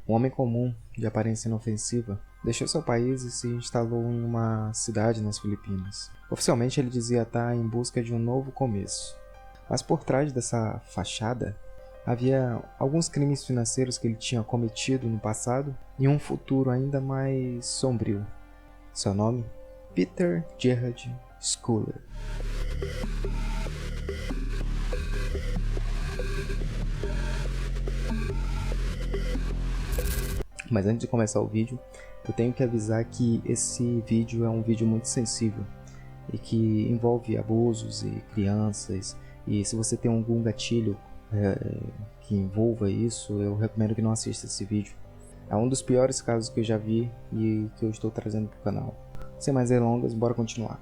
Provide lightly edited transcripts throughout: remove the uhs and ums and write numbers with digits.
Um homem comum, de aparência inofensiva, deixou seu país e se instalou em uma cidade nas Filipinas. Oficialmente ele dizia estar em busca de um novo começo. Mas por trás dessa fachada, havia alguns crimes financeiros que ele tinha cometido no passado e um futuro ainda mais sombrio. Seu nome? Peter Gerard Schuyler. Mas antes de começar o vídeo, eu tenho que avisar que esse vídeo é um vídeo muito sensível e que envolve abusos e crianças, e se você tem algum gatilho que envolva isso, eu recomendo que não assista esse vídeo. É um dos piores casos que eu já vi e que eu estou trazendo para o canal. Sem mais delongas, bora continuar.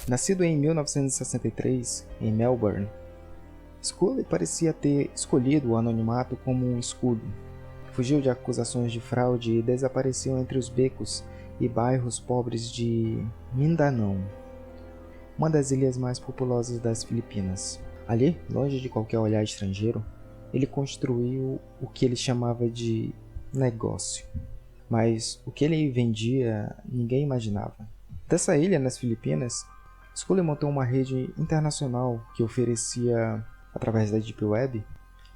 Nascido em 1963, em Melbourne, Schuyler parecia ter escolhido o anonimato como um escudo. Fugiu de acusações de fraude e desapareceu entre os becos e bairros pobres de Mindanao, uma das ilhas mais populosas das Filipinas. Ali, longe de qualquer olhar estrangeiro, ele construiu o que ele chamava de negócio. Mas o que ele vendia, ninguém imaginava. Dessa ilha, nas Filipinas, Schuyler montou uma rede internacional que oferecia, através da Deep Web,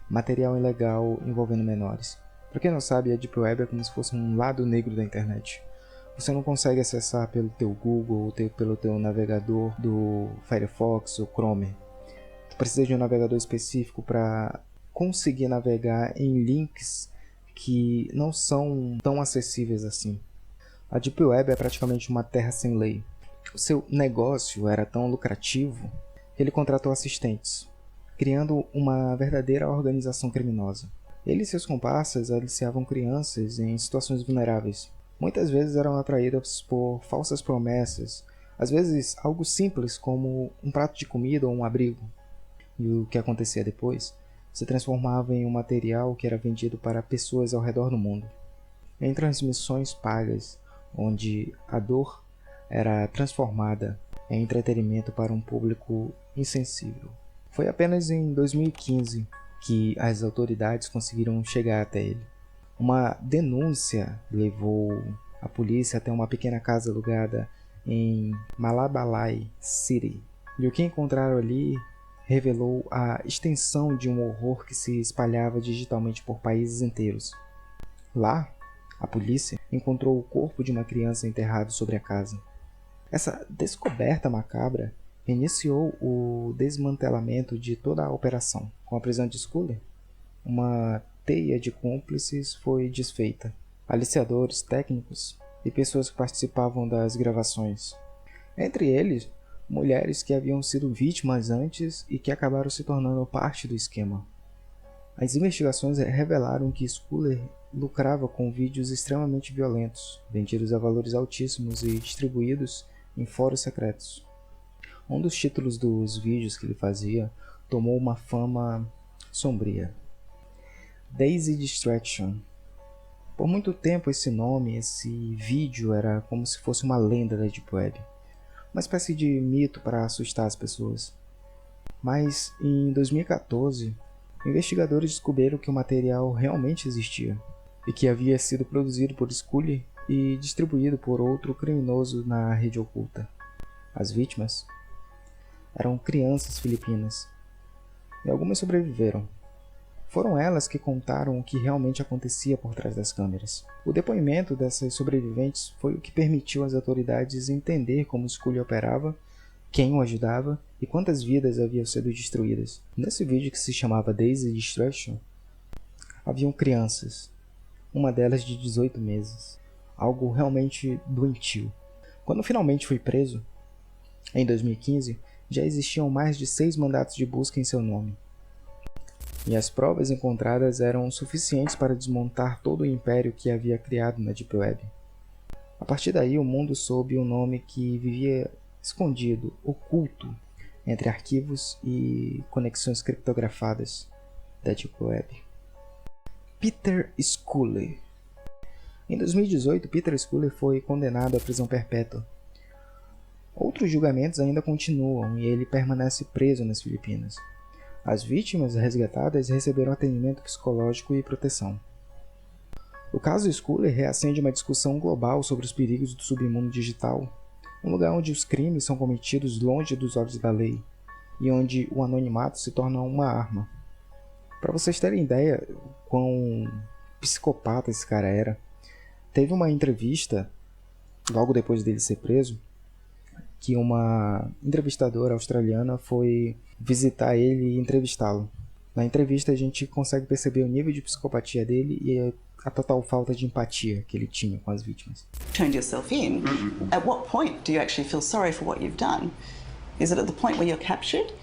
material ilegal envolvendo menores. Para quem não sabe, a Deep Web é como se fosse um lado negro da internet. Você não consegue acessar pelo teu Google ou pelo teu navegador do Firefox ou Chrome. Tu precisa de um navegador específico para conseguir navegar em links que não são tão acessíveis assim. A Deep Web é praticamente uma terra sem lei. O seu negócio era tão lucrativo que ele contratou assistentes, criando uma verdadeira organização criminosa. Ele e seus comparsas aliciavam crianças em situações vulneráveis. Muitas vezes eram atraídas por falsas promessas, às vezes algo simples como um prato de comida ou um abrigo. E o que acontecia depois se transformava em um material que era vendido para pessoas ao redor do mundo. Em transmissões pagas, onde a dor era transformada em entretenimento para um público insensível. Foi apenas em 2015 que as autoridades conseguiram chegar até ele. Uma denúncia levou a polícia até uma pequena casa alugada em Malabalay City. E o que encontraram ali revelou a extensão de um horror que se espalhava digitalmente por países inteiros. Lá, a polícia encontrou o corpo de uma criança enterrado sobre a casa. Essa descoberta macabra iniciou o desmantelamento de toda a operação. Com a prisão de Schuyler, uma teia de cúmplices foi desfeita. Aliciadores, técnicos e pessoas que participavam das gravações. Entre eles, mulheres que haviam sido vítimas antes e que acabaram se tornando parte do esquema. As investigações revelaram que Schuyler lucrava com vídeos extremamente violentos, vendidos a valores altíssimos e distribuídos em fóruns secretos. Um dos títulos dos vídeos que ele fazia tomou uma fama sombria: Daisy Distraction. Por muito tempo esse vídeo era como se fosse uma lenda da Deep Web, uma espécie de mito para assustar as pessoas. Mas em 2014, investigadores descobriram que o material realmente existia e que havia sido produzido por Schuyler e distribuído por outro criminoso na rede oculta. As vítimas eram crianças filipinas e algumas sobreviveram. Foram elas que contaram o que realmente acontecia por trás das câmeras. O depoimento dessas sobreviventes foi o que permitiu às autoridades entender como Schuyler operava, quem o ajudava e quantas vidas haviam sido destruídas. Nesse vídeo, que se chamava Daisy Distraction, haviam crianças, uma delas de 18 meses, algo realmente doentio. Quando finalmente foi preso, em 2015, já existiam mais de 6 mandatos de busca em seu nome. E as provas encontradas eram suficientes para desmontar todo o império que havia criado na Deep Web. A partir daí, o mundo soube um nome que vivia escondido, oculto, entre arquivos e conexões criptografadas da Deep Web. Peter Schuyler. Em 2018, Peter Schuyler foi condenado à prisão perpétua. Outros julgamentos ainda continuam e ele permanece preso nas Filipinas. As vítimas resgatadas receberam atendimento psicológico e proteção. O caso Sculler reacende uma discussão global sobre os perigos do submundo digital, um lugar onde os crimes são cometidos longe dos olhos da lei e onde o anonimato se torna uma arma. Para vocês terem ideia quão psicopata esse cara era, teve uma entrevista, logo depois dele ser preso, que uma entrevistadora australiana foi visitar ele e entrevistá-lo. Na entrevista a gente consegue perceber o nível de psicopatia dele e a total falta de empatia que ele tinha com as vítimas. Turned yourself in. At what point do you actually feel sorry for what you've done? Is it at the point where you're captured?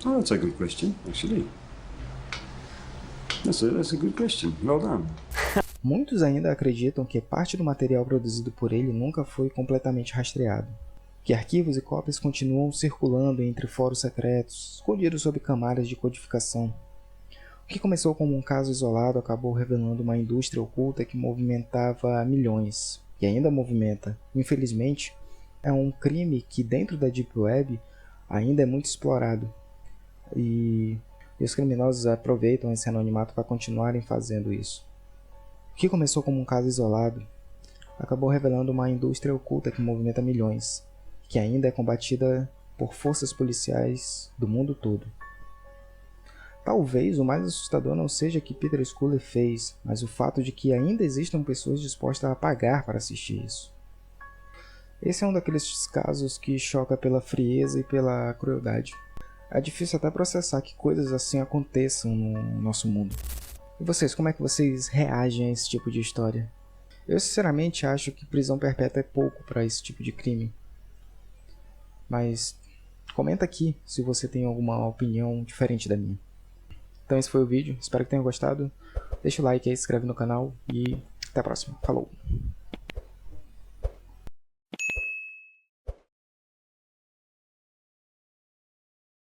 Oh, that's a good question, actually. That's a good question. Well done. Muitos ainda acreditam que parte do material produzido por ele nunca foi completamente rastreado, que arquivos e cópias continuam circulando entre fóruns secretos, escondidos sob camadas de codificação. O que começou como um caso isolado acabou revelando uma indústria oculta que movimentava milhões, e ainda movimenta. Infelizmente, é um crime que dentro da Deep Web ainda é muito explorado, e os criminosos aproveitam esse anonimato para continuarem fazendo isso. O que começou como um caso isolado acabou revelando uma indústria oculta que movimenta milhões, que ainda é combatida por forças policiais do mundo todo. Talvez o mais assustador não seja o que Peter Sculler fez, mas o fato de que ainda existam pessoas dispostas a pagar para assistir isso. Esse é um daqueles casos que choca pela frieza e pela crueldade. É difícil até processar que coisas assim aconteçam no nosso mundo. E vocês, como é que vocês reagem a esse tipo de história? Eu sinceramente acho que prisão perpétua é pouco para esse tipo de crime. Mas comenta aqui se você tem alguma opinião diferente da minha. Então esse foi o vídeo, espero que tenham gostado. Deixa o like aí, se inscreve no canal e até a próxima. Falou!